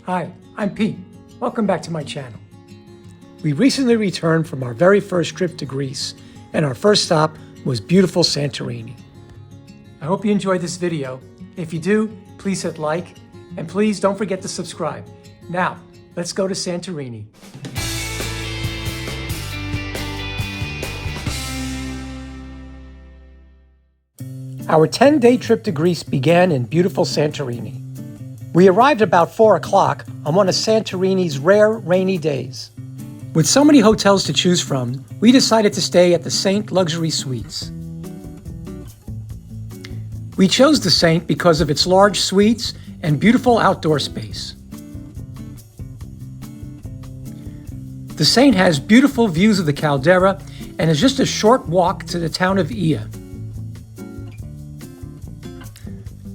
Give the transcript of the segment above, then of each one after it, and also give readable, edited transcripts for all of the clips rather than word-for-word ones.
Hi, I'm Pete. Welcome back to my channel. We recently returned from our very first trip to Greece, and our first stop was beautiful Santorini. I hope you enjoyed this video. If you do, please hit like, and please don't forget to subscribe. Now, let's go to Santorini. Our 10-day trip to Greece began in beautiful Santorini. We arrived about 4 o'clock on one of Santorini's rare rainy days. With so many hotels to choose from, we decided to stay at the Saint Luxury Suites. We chose the Saint because of its large suites and beautiful outdoor space. The Saint has beautiful views of the Caldera and is just a short walk to the town of Ia.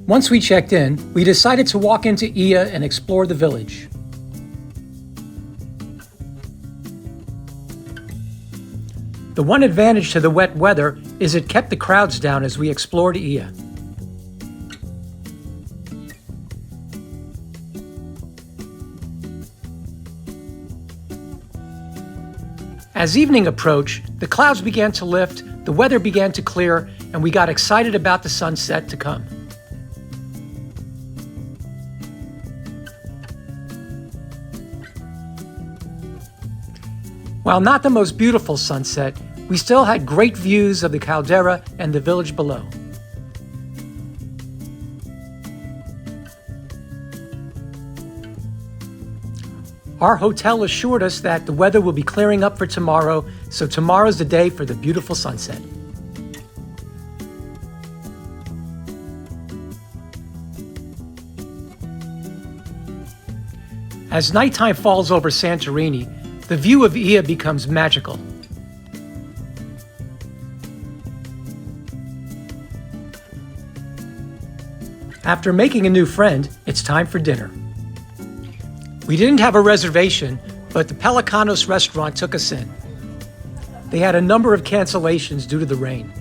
Once we checked in, we decided to walk into Ia and explore the village. The one advantage to the wet weather is it kept the crowds down as we explored Ia. As evening approached, the clouds began to lift, the weather began to clear, and we got excited about the sunset to come. While not the most beautiful sunset, we still had great views of the Caldera and the village below. Our hotel assured us that the weather will be clearing up for tomorrow, so tomorrow's the day for the beautiful sunset. As nighttime falls over Santorini, the view of Ia becomes magical. After making a new friend, it's time for dinner. We didn't have a reservation, but the Pelikanos restaurant took us in. They had a number of cancellations due to the rain.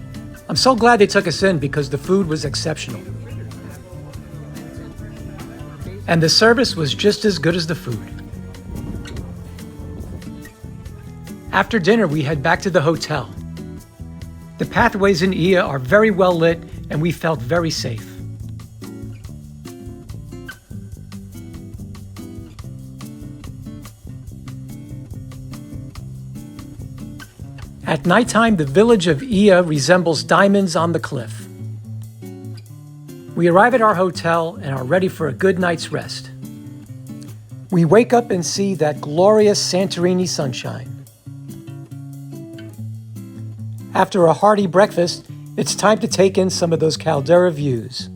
I'm so glad they took us in because the food was exceptional. And the service was just as good as the food. After dinner, we head back to the hotel. The pathways in Ia are very well lit, and we felt very safe. At nighttime, the village of Ia resembles diamonds on the cliff. We arrive at our hotel and are ready for a good night's rest. We wake up and see that glorious Santorini sunshine. After a hearty breakfast, it's time to take in some of those Caldera views.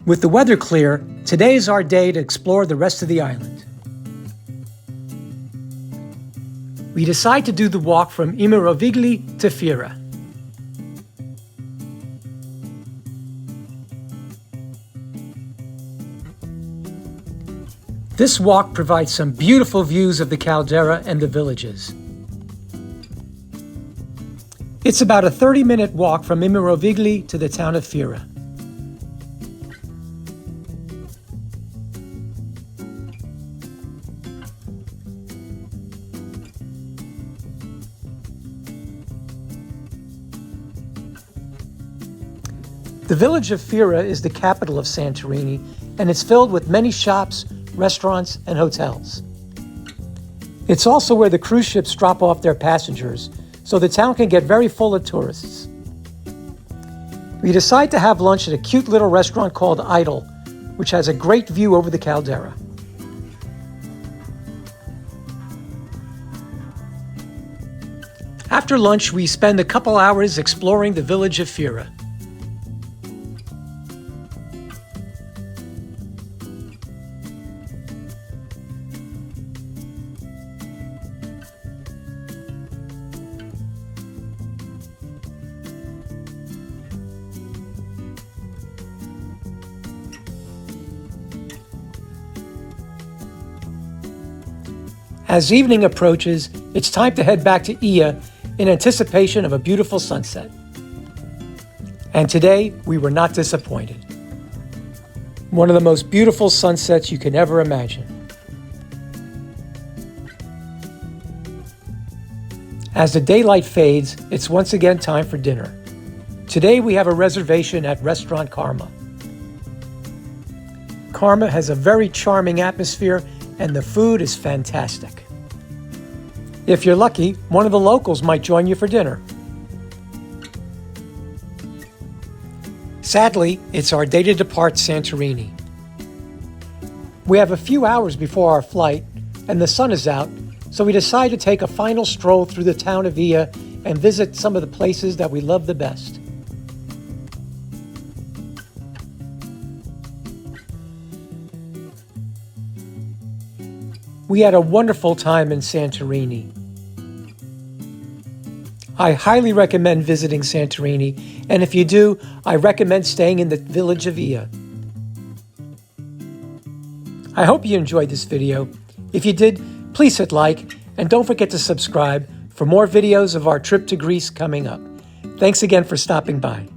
With the weather clear, today is our day to explore the rest of the island. We decide to do the walk from Imerovigli to Fira. This walk provides some beautiful views of the Caldera and the villages. It's about a 30-minute walk from Imerovigli to the town of Fira. The village of Fira is the capital of Santorini, and it's filled with many shops, restaurants, and hotels. It's also where the cruise ships drop off their passengers, so the town can get very full of tourists. We decide to have lunch at a cute little restaurant called Idol, which has a great view over the Caldera. After lunch, we spend a couple hours exploring the village of Fira. As evening approaches, it's time to head back to Ia in anticipation of a beautiful sunset. And today, we were not disappointed. One of the most beautiful sunsets you can ever imagine. As the daylight fades, it's once again time for dinner. Today we have a reservation at Restaurant Karma. Karma has a very charming atmosphere and the food is fantastic. If you're lucky, one of the locals might join you for dinner. Sadly, it's our day to depart Santorini. We have a few hours before our flight, and the sun is out, so we decide to take a final stroll through the town of Via and visit some of the places that we love the best. We had a wonderful time in Santorini. I highly recommend visiting Santorini, and if you do, I recommend staying in the village of Via. I hope you enjoyed this video. If you did, please hit like, and don't forget to subscribe for more videos of our trip to Greece coming up. Thanks again for stopping by.